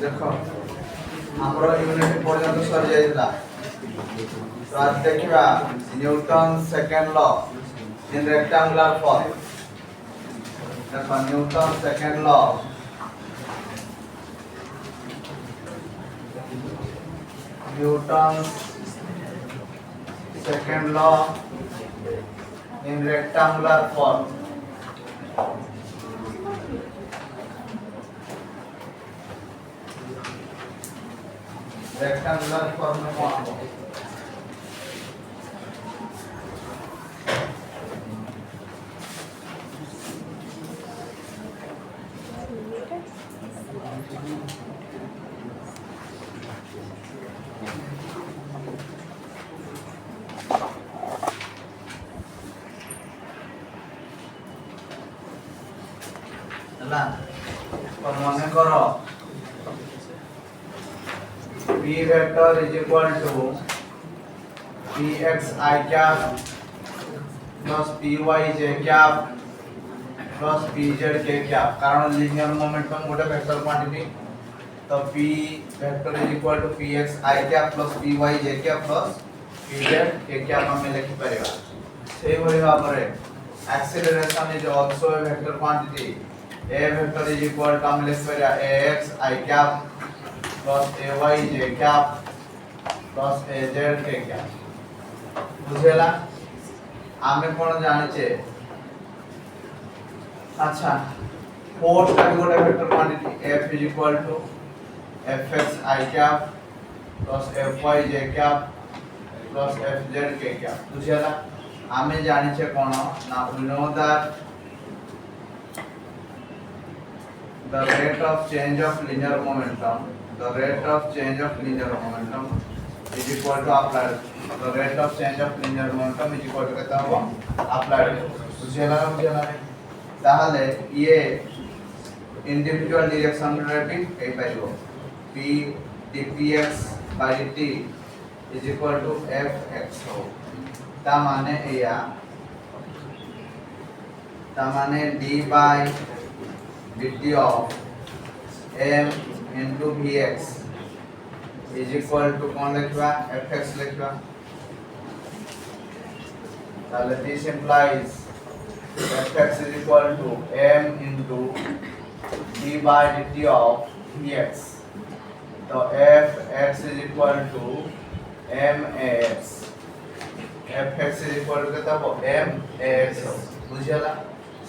देखो हमरो यूनिट पर्यंत सर जाइला तो आज देखिबा Newton second law in rectangular form. देखो Newton second law Newton second law in rectangular form. Rectangular form में कौन हो ना तो मन करो p vector is equal to pxi cap plus py j cap plus pz k cap। कारण linear momentum गोटे वेक्टर क्वांटिटी तो p vector is equal to pxi cap plus py j cap plus pz k cap हम लिखि परिबा। सेही भली भाबरे acceleration is also a vector quantity. a vector is equal to हम लिखि परिबा ax i cap plus ay j cap plus az k cap। बुझेला आमे कोन जानि छे। अच्छा फोर्स का भी गोटे vector quantity f is equal to fx i cap plus fy j cap plus fz k cap। बुझेला आमे जानि छे कोन ना we know that the rate of change of linear momentum is equal to applied। the rate of change of linear momentum is equal to कितना होगा applied। बुझेला ताहले ये इंडिविजुअल डायरेक्शन रे भी कहि पाइबो p dpx by dt is equal to fx हो। ता माने d by dt of m into vx is equal to कौन लिखवा fx लिखवा। ताले this implies fx is equal to m into d by dt of vx। तो fx is equal to max। fx is equal to कितना हो max हो। बुझियला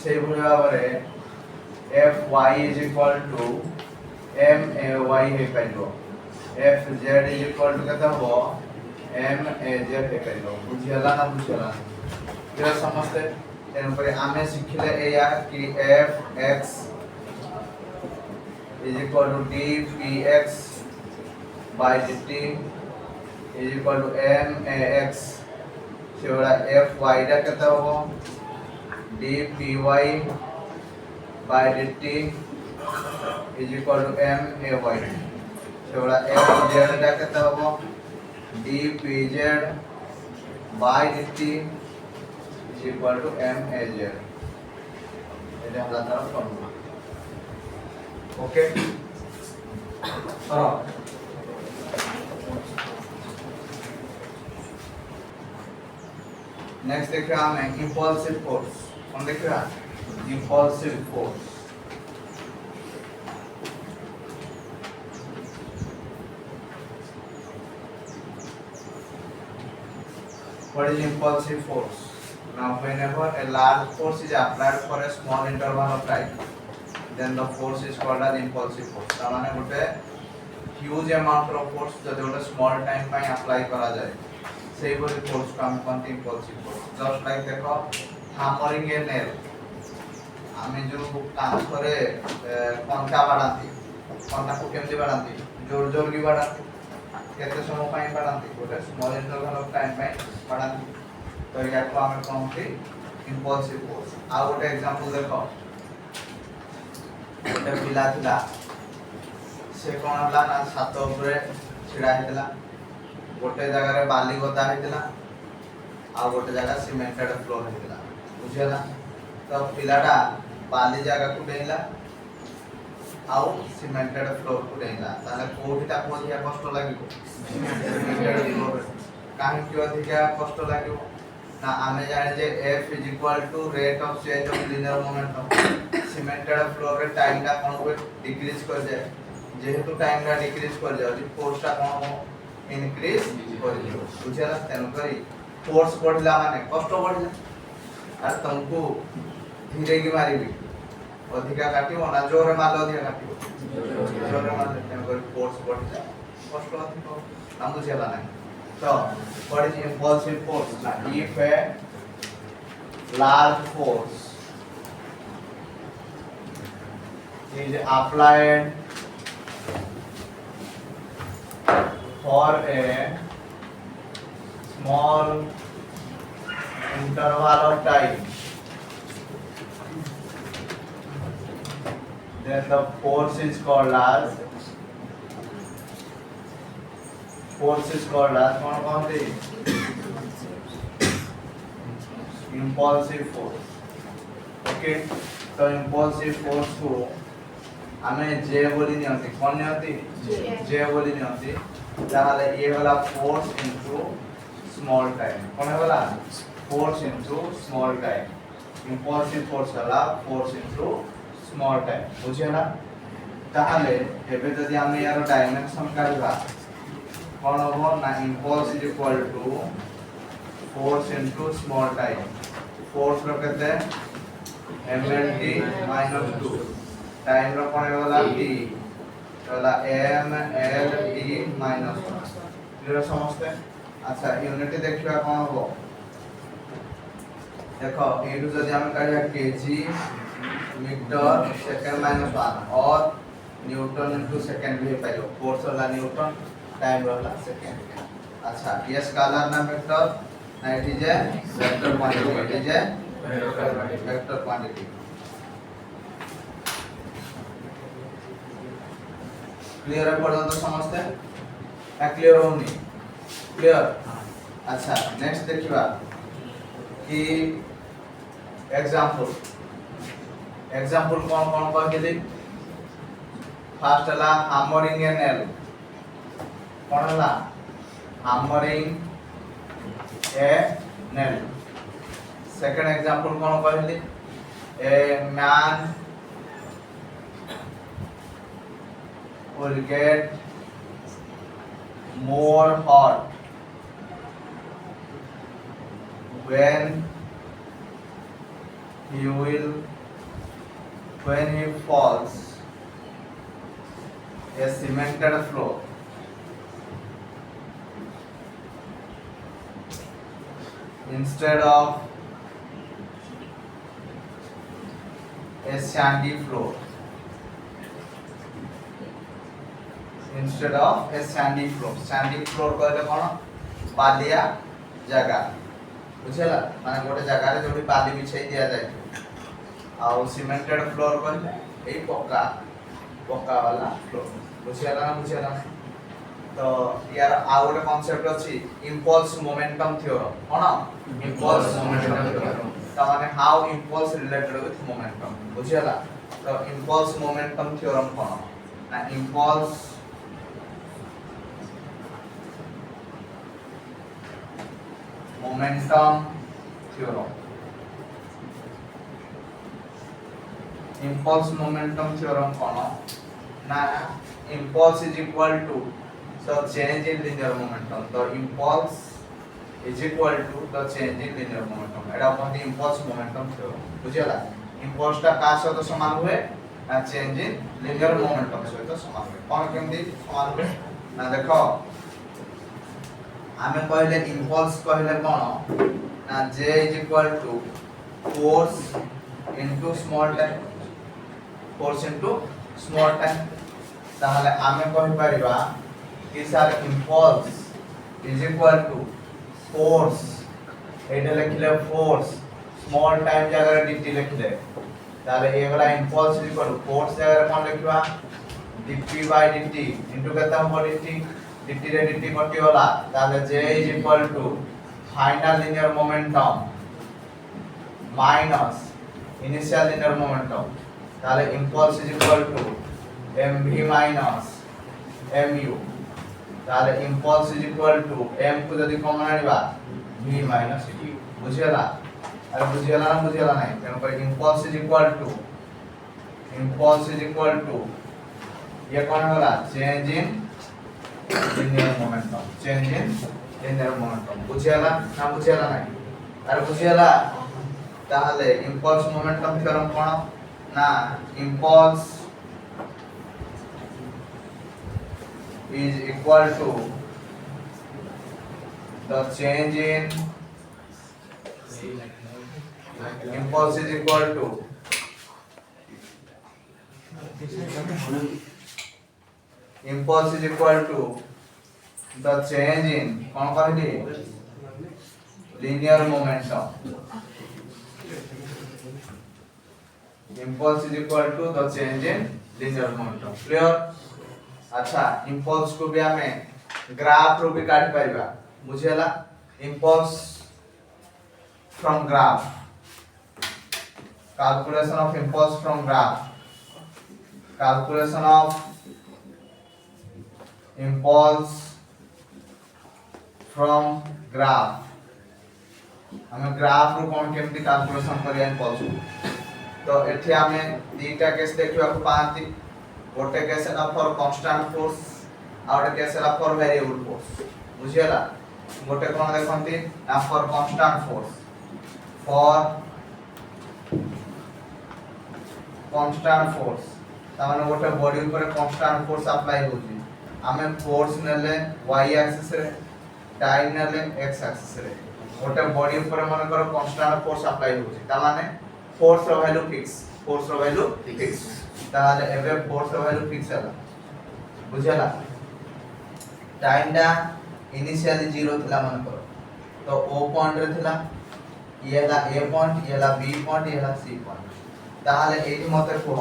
सेही भली भाबरे fy is equal to may हे पाइलो fz is equal to कितना हो maz हे पाइलो। बुझियला ना बुझियला ये समझते एन पर आमे सिखले एया कि fx is equal to dpx by dt is equal to max Sewda fy दा कितना हो dpy by dt is equal to may Sewda fz दा कितना हो dpz by dt is equal to maz। এটা হলো তার ফর্মুলা। ओके करो नेक्स्ट देखिए हमें इंपल्सिव फोर्स। कौन देखिए impulsive force. What is impulsive force? Now whenever a large force is applied for a small interval of time, then the force is called as impulsive force। ता माने गोटे huge amount of force जदि गोटे small time पे apply करा जाए सेही बोली फोर्स को हम कहते इंपल्सिव फोर्स। जस्ट लाइक देखो हैमरिंग ए नेल आमे जो काम करे कंटा बाडांती कंटा को केमती बाडांती जोर जोर की बाडांती केते समय पे बाडांती गोटे स्मॉल इंटरवल ऑफ टाइम पे बाडांती। तो या को हम कहते इंपल्सिव फोर्स। आ गोटे एग्जांपल देखो गोटे पिला थिला से कोन हला ना छात ऊपर छिड़ा हेतला गोटे जगह रे बाली गदा हेतला आ गोटे जगह सीमेंटेड फ्लोर हेतला। बुझला तो पिलाटा बाली जगह को डेला आउ सीमेंटेड फ्लोर को देला ताले कोठीटा को अधिक कष्ट लागिवो सीमेंटेड फ्लोर काहे कि अधिक कष्ट लागिवो ना आमे जाने जे f rate of change of linear momentum cemented floor रे टाइम टा कोन को डिक्रीज कर जाए जेहेतु टाइम टा डिक्रीज कर जाए फोर्स टा कोन हो इंक्रीज कर जाए बुझला तेन करी फोर्स बढ़ला माने कष्ट बढ़ला और तुमको धीरे की मारिबी अधिका काटिबो ना जोरे मारले अधिका काटिबो जोरे मारले तेन करी फोर्स बढ़ला कष्ट अधिक हम बुझला ना तो what is impulsive force now if a large force is applied for a small interval of time then the force is called as कौन कहते impulsive force ओके तो impulsive force को हमें J बोली नहीं होती कौन नहीं होती J बोली नहीं होती जहाँ ये वाला force into small time कौन है वाला force into small time impulsive force वाला force into small time बुझे ना ताहले एबे जदि हमें यार डायमेंशन करवा कौन हो ना impulse is equal to force into small time force रो कहते हैं mlt minus 2 टाइम रो कौन वाला t वाला mlt minus 1 क्लियर समझते अच्छा यूनिट देखिबा कौन हो देखो एटू जदि हम करिया kg मीटर सेकंड माइनस 1 और न्यूटन इनटू सेकंड भी पाइलो फोर्स वाला न्यूटन टाइम वाला सेकंड अच्छा ये स्केलर ना वेक्टर ना it is a vector quantity it is a vector quantity clear है पर्यंत समझते हैं क्लियर होनी क्लियर अच्छा नेक्स्ट देखिबा कि एग्जांपल कौन कौन कह के फर्स्ट ला हैमरिंग ए नेल कौन ला hammering a nail second example कौन कहली a man will get more hot when he falls a cemented floor instead of a sandy floor sandy floor कहले कोन बालिया जगह बुझला माने गोटे जगह रे जोडी बाली बिछाई दिया जाय आ सीमेंटेड फ्लोर कहले एई पक्का वाला फ्लोर बुझला तो यार आ गोटे कांसेप्ट अछि इंपल्स मोमेंटम थ्योरम कोन इंपल्स मोमेंटम थ्योरम त माने how impulse related with momentum बुझला तो इंपल्स मोमेंटम थ्योरम कोन ना impulse momentum theorem impulse momentum theorem kono na impulse is equal to the change in linear momentum the impulse is equal to the change in linear momentum एटा कहते impulse momentum theorem बुझियला impulse ता का सहित समान हुए ना change in linear momentum सहित समान हुए कोन केमदी समान हुए ना देखो आमे कहले इंपल्स कहले कोन ना j is equal to force into small time force into small time ताहले आमे कहि परिबा कि sir impulse is equal to force एटा लिखले फोर्स स्मॉल टाइम जगह dt लिखले ताहले ए वाला impulse is equal to force जगह कोन लिखबा dp by dt इनटू केता हो dt dt रे dt कटि होला ताले j is equal to final linear momentum minus initial linear momentum ताले impulse is equal to mv minus mu ताले impulse is equal to m को जदि कॉमन आनिबा v माइनस u बुझियला अरे बुझियला नहीं तेन पर impulse is equal to ये कौन होला change in linear momentum बुझियला ना बुझियला नहीं अरे बुझियला ताहले impulse momentum थ्योरम कोन ना impulse is equal to the change in impulse is equal to the change in कौन कहली linear momentum impulse is equal to the change in linear momentum clear अच्छा impulse को भी हमें ग्राफ रो भी काट परिबा बुझेला impulse from graph calculation of impulse from graph हमें ग्राफ रो कोन केमती कैलकुलेशन करिया impulse तो एठी हमें दीटा केस देखियो आपको पांती गोटे केस है फॉर कांस्टेंट फोर्स और केस है फॉर वेरिएबल फोर्स बुझियला गोटे कोन देखंती ना फॉर कांस्टेंट फोर्स तामाने गोटे बॉडी ऊपर कांस्टेंट फोर्स अप्लाई होची हमें फोर्स नेले y एक्सिस रे टाइम नेले x एक्सिस रे गोटे बॉडी ऊपर मन कर कांस्टेंट फोर्स अप्लाई होची तामाने फोर्स रो वैल्यू फिक्स ताले एबे फोर्स रो वैल्यू फिक्स होला बुझला टाइम डा इनिशियली 0 थिला मन करो तो o पॉइंट रे थिला ये ला a पॉइंट ये ला b पॉइंट ये ला c पॉइंट ताले एठी मते को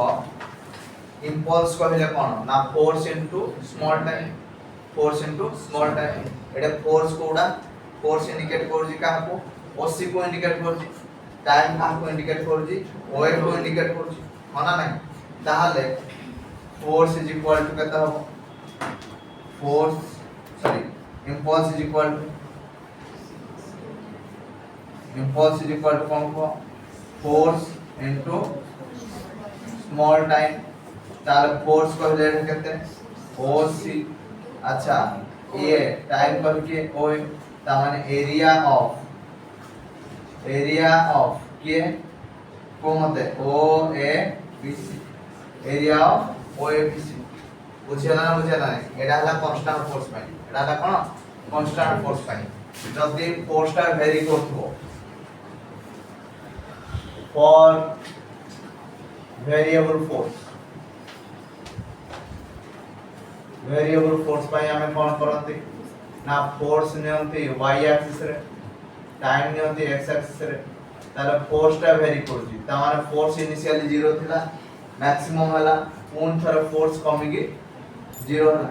impulse कहले कोन ना फोर्स इनटू स्मॉल टाइम एडे फोर्स कोडा फोर्स इंडिकेट करजी का को ओसी को इंडिकेट करजी टाइम का को इंडिकेट करजी ओए को इंडिकेट करजी माना नहीं ताले फोर्स इज इक्वल टू केता हो impulse is equal to कौन को फोर्स इनटू स्मॉल टाइम ताले फोर्स को ले कहते हैं ओसी अच्छा ये टाइम पर के ओ ता माने एरिया ऑफ के को मते O A B C area of O A B C बुझियला नहीं एडा हला कांस्टेंट फोर्स पाई एडा हला कोन कांस्टेंट फोर्स पाई जदी फोर्सटा वेरी करथो फॉर वेरिएबल फोर्स पाई हमें कोन करंती ना फोर्स नियंती y एक्सिस रे टाइम नियंती x एक्सिस रे ताले फोर्सटा वेरी करजी ता माने फोर्स इनिशियली 0 थिला मैक्सिमम हला पूर्ण थर फोर्स कमिगी 0 हला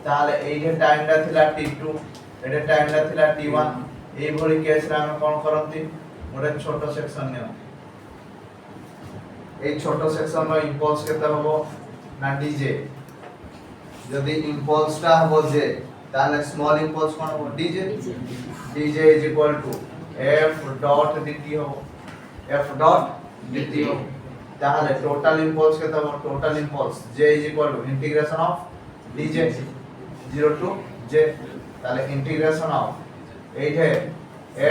ताले एजे टाइमटा थिला t2 एडे टाइमटा थिला t1 ए भली केस रे हम कोन करंती मोडे छोटो सेक्शन नियो ए छोटो सेक्शन रो इंपल्स केते हबो ना dj जदी इंपल्सटा हबो j ताले स्मॉल इंपल्स कोन हबो dj is equal to f dot dt हो f डॉट dt हो ताले टोटल इंपल्स केते हबो total impulse j is equal to integration of dj 0 to j ताले इंटीग्रेशन ऑफ एट है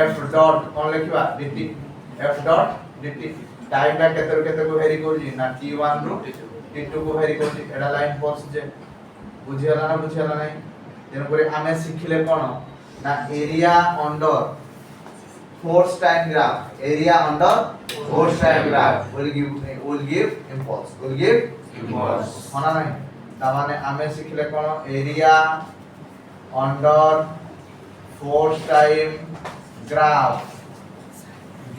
f डॉट कोन लिखबा dt f dot dt time का केते को वेरी करजी ना t1 रो t2 को वेरी करजी एडा लाइन पल्स जे बुझियला नहीं तेन करे हमें सिखिले कोन ना area under force time graph will give impulse माना नहीं ता माने हमें सिखिले कोन area under force time graph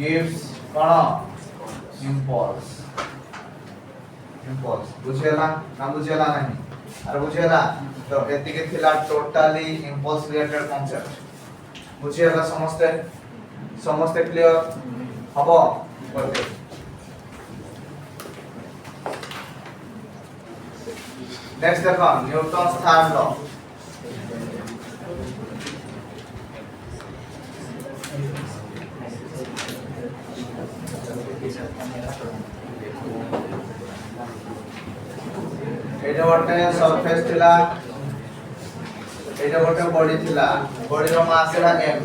gives कोन impulse बुझियला नहीं अरे बुझियला तो एति के थिला टोटली इंपल्स रिलेटेड कांसेप्ट बुझियला समस्ते क्लियर हबो करते नेक्स्ट देखो न्यूटन्स थर्ड लॉ एटा गोटे सरफेस थिला एटा गोटे बॉडी थिला बॉडी रो मास थिला m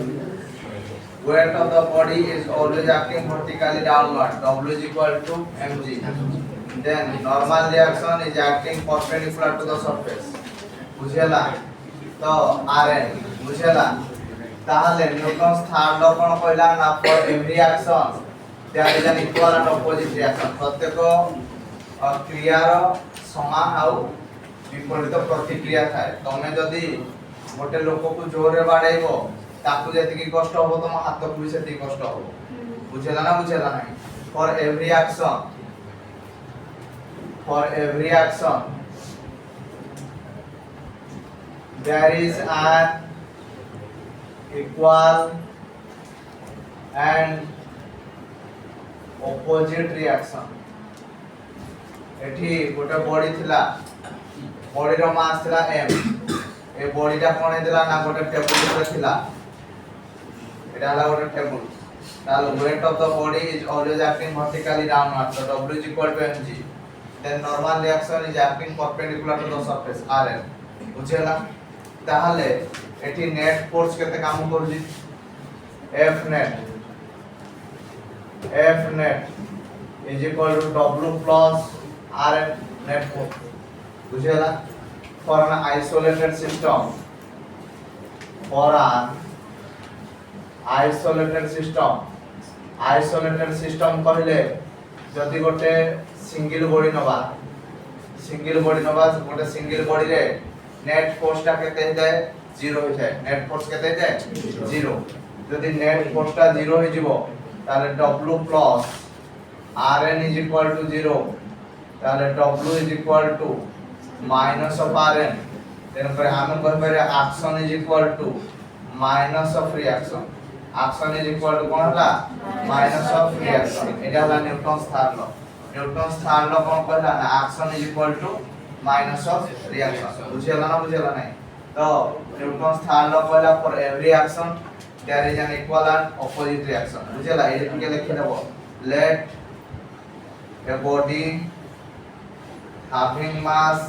weight of the body is always acting vertically downward w is equal to mg then normal reaction is acting perpendicular to the surface बुझेला तो rn बुझेला ताहले Newton's third law कोन कहला ना for every action there is an equal and opposite reaction प्रत्येक क्रियार समान आउ विपरीत प्रतिक्रिया थाए तमे जदी गोटे लोक को जोर रे बाडैबो ताकू जति की कष्ट हो तुम हाथ को भी सेति कष्ट हो बुझेला ना नहीं for every action there is an equal and opposite reaction एठी गोटे बॉडी थिला बॉडी रो मास थिला m ए बॉडी टा कोन हेतला ना गोटे टेबल रे थिला एटा हला गोटे टेबल ताल weight of the body is always acting vertically downward so w is equal to mg then normal reaction is acting perpendicular to the surface rn बुझेला ताहले एठी नेट फोर्स केते काम करूजी f net is equal to w plus rn net force बुझेला for an isolated system कहले जदि गोटे single body नबा गोटे सिंगल बॉडी रे नेट फोर्स टा केते है 0 हो जाए नेट फोर्स केते है 0 जदि नेट फोर्स टा 0 हो जिवो ताले w plus rn is equal to 0 ताले w is equal to minus of rn then पर हम कह पारे action is equal to minus of reaction action is equal to कोन हला minus of reaction एटा हला न्यूटन्स थर्ड लॉ कोन कहला ना action is equal to minus of reaction बुझेला नहीं तो न्यूटन्स थर्ड लॉ कहला for every action there is an equal and opposite reaction बुझेला ए के लिखे देबो let a body having mass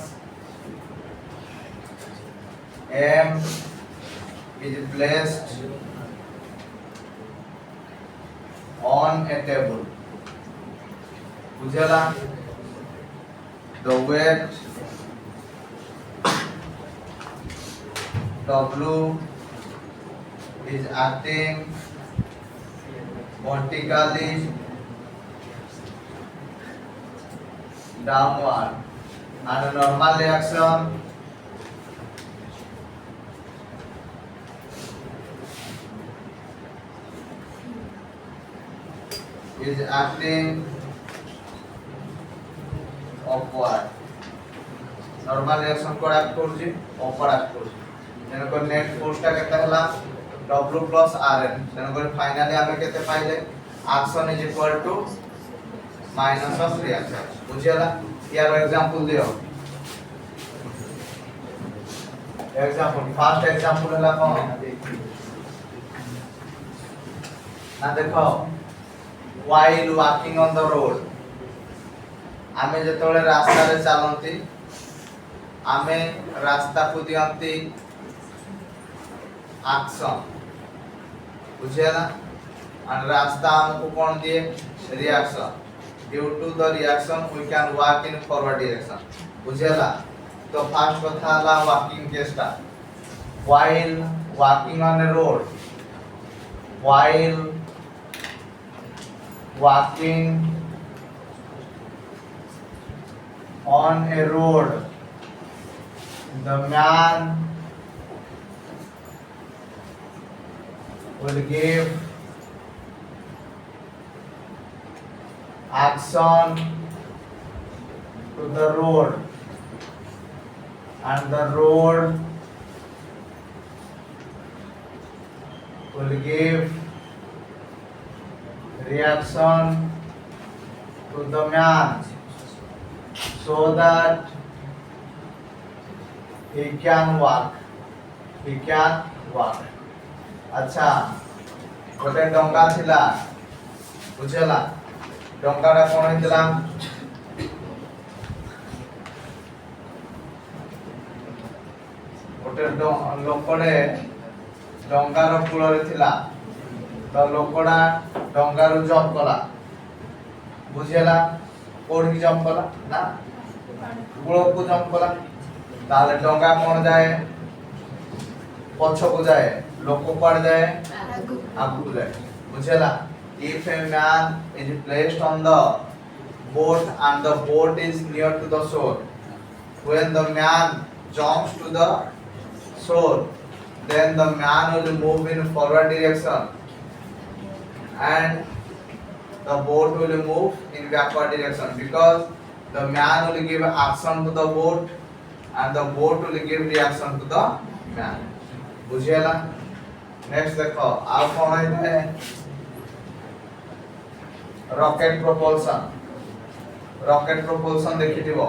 m is placed on a table बुझेला the weight w is acting vertically downward and a normal reaction is acting upward normal reaction को act करछि upward act करछि जेन को net force टा केते हला w plus rn जेन को finally हमें केते पाइले action is equal to minus of reaction बुझियला यार एग्जांपल दियो एग्जांपल फर्स्ट एग्जांपल हला कोन ना देखो while walking on the road आमे जेतोले रास्ता रे चलंती आमे रास्ता को दियंती एक्शन बुझेला और रास्ता हमको कोन दिए reaction due to the reaction we can walk in forward direction बुझेला तो फर्स्ट कथा हला वॉकिंग केसटा while walking on a road while walking on a road the man will give action to the road and the road will give reaction to the man so that he can walk, he can walk. अच्छा गोटे डंगा थिला बुझला डंगाटा कोन हेतला गोटे लोकड़े Dangar cool थिला तो लोकड़ा डंगारू jump कला बुझेला कोड की जंप कला ना कूल को जंप कला ताले डंगा कोन जाए पछ को जाए लोक पाड़ जाए आगु को जाए बुझेला if a man is placed on the boat and the boat is near to the shore when the man jumps to the shore then the man will move in forward direction and the boat will move in backward direction because the man will give action to the boat and the boat will give reaction to the man बुझेला next देखो आ कौन है rocket propulsion देखिथिबो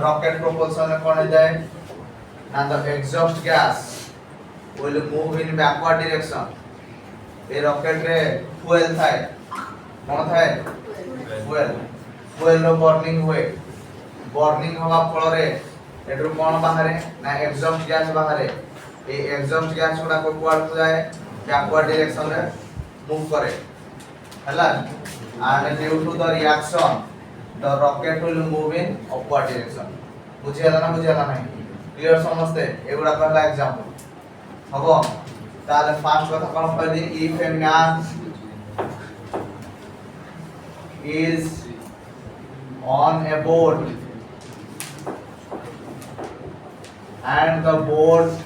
rocket propulsion में कौन जाए ना the exhaust gas will move in backward direction A rocket रे fuel थाए कौन थाए फ्यूल रो बर्निंग हुए बर्निंग हवा फल रे एटरू कौन बाहरे ना एग्जॉस्ट गैस बाहरे ए एग्जॉस्ट गैस गुडा को कुआड को जाए बैकवर्ड डायरेक्शन रे मूव करे हला and due to the reaction the rocket will move in upward direction बुझेला नहीं क्लियर समझते एगुडा पहला एग्जांपल हबो ताले फास्ट कथा कोन कहली if a man is on a boat and the boat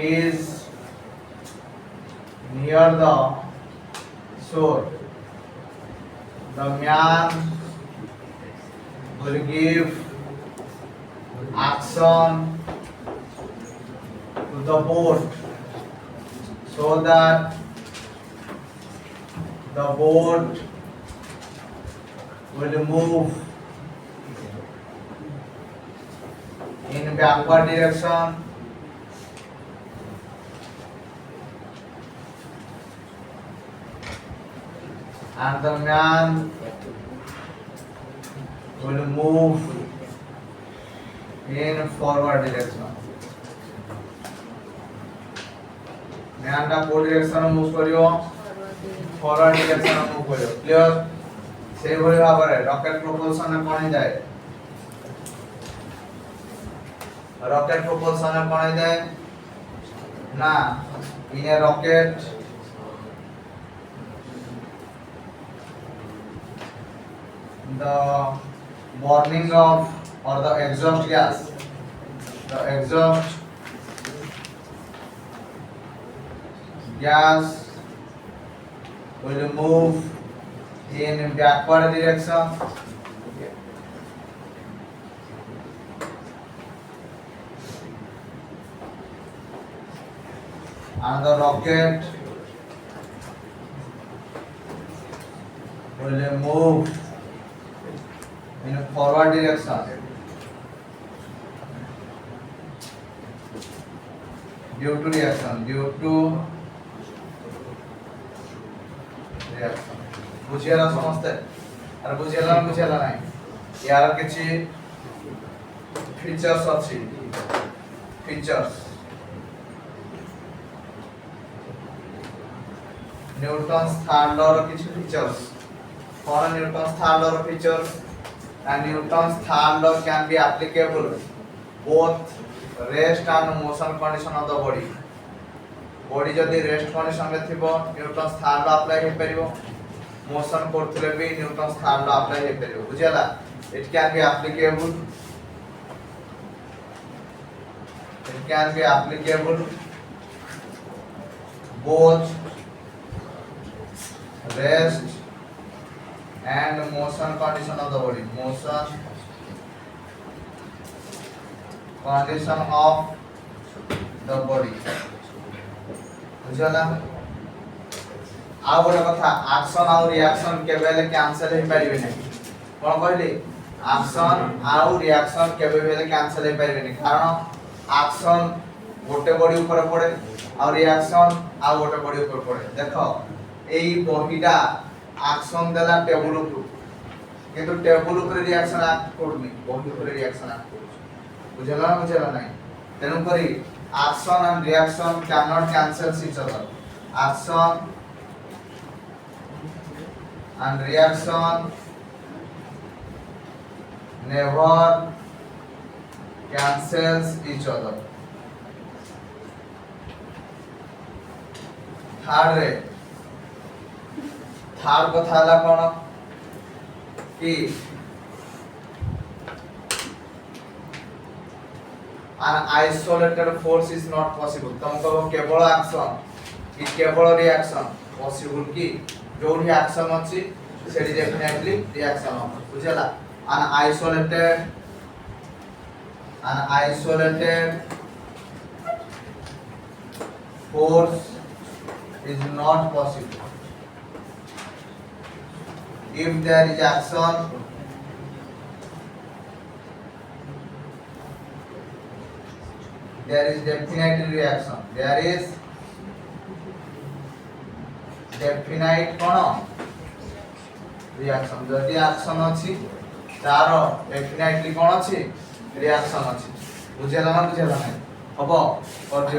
is near the shore the man will give action to the boat so that the boat will move in backward direction and the man will move in forward direction man का code direction में move करियो forward direction में move करियो clear से भली भाबरे rocket propulsion में कोन जाए rocket propulsion में कोन जाए ना इन ए rocket the burning of or the exhaust gas will move in backward direction and the rocket will move in a forward direction due to reaction बुझियाला समझते और बुझियाला नहीं यार किछि फीचर्स अछि फीचर्स न्यूटन्स थर्ड लॉ रो किछि फीचर्स कौन न्यूटन्स थर्ड लॉ रो features and Newton's third law can be applicable both rest and motion condition of the body body जदि rest condition रे थिबो Newton's third law apply हे परिबो motion करथिले भी Newton's third law apply hey परिबो बुझियाला it can be applicable both rest and motion condition of the body motion condition of the body बुझला आ गोटे कथा action आ reaction केबेले cancel हे परिबे नै कोन कहली एक्शन आ reaction केबेले cancel हे परिबे नै कारण एक्शन गोटे बॉडी ऊपर पड़े और रिएक्शन आ गोटे बॉडी ऊपर पड़े देखो एई बॉडीटा एक्शन देला टेबल ऊपर किंतु टेबल ऊपर रिएक्शन आ कोडनी बॉडी ऊपर रिएक्शन आ बुझला नै तेनु करी action and reaction can not cancel each other action and reaction never cancels each other. Third कथा हला कोन कि an isolated force is not possible तुमको केवल एक्शन कि केवल रिएक्शन पॉसिबल कि जो भी एक्शन अछि सेडी डेफिनेटली रिएक्शन हो बुझला an isolated force is not possible if there is action there is definite reaction there is definite cone reaction जदि एक्शन अछि तार डेफिनेटली कोन अछि रिएक्शन अछि बुझेला ना हबो और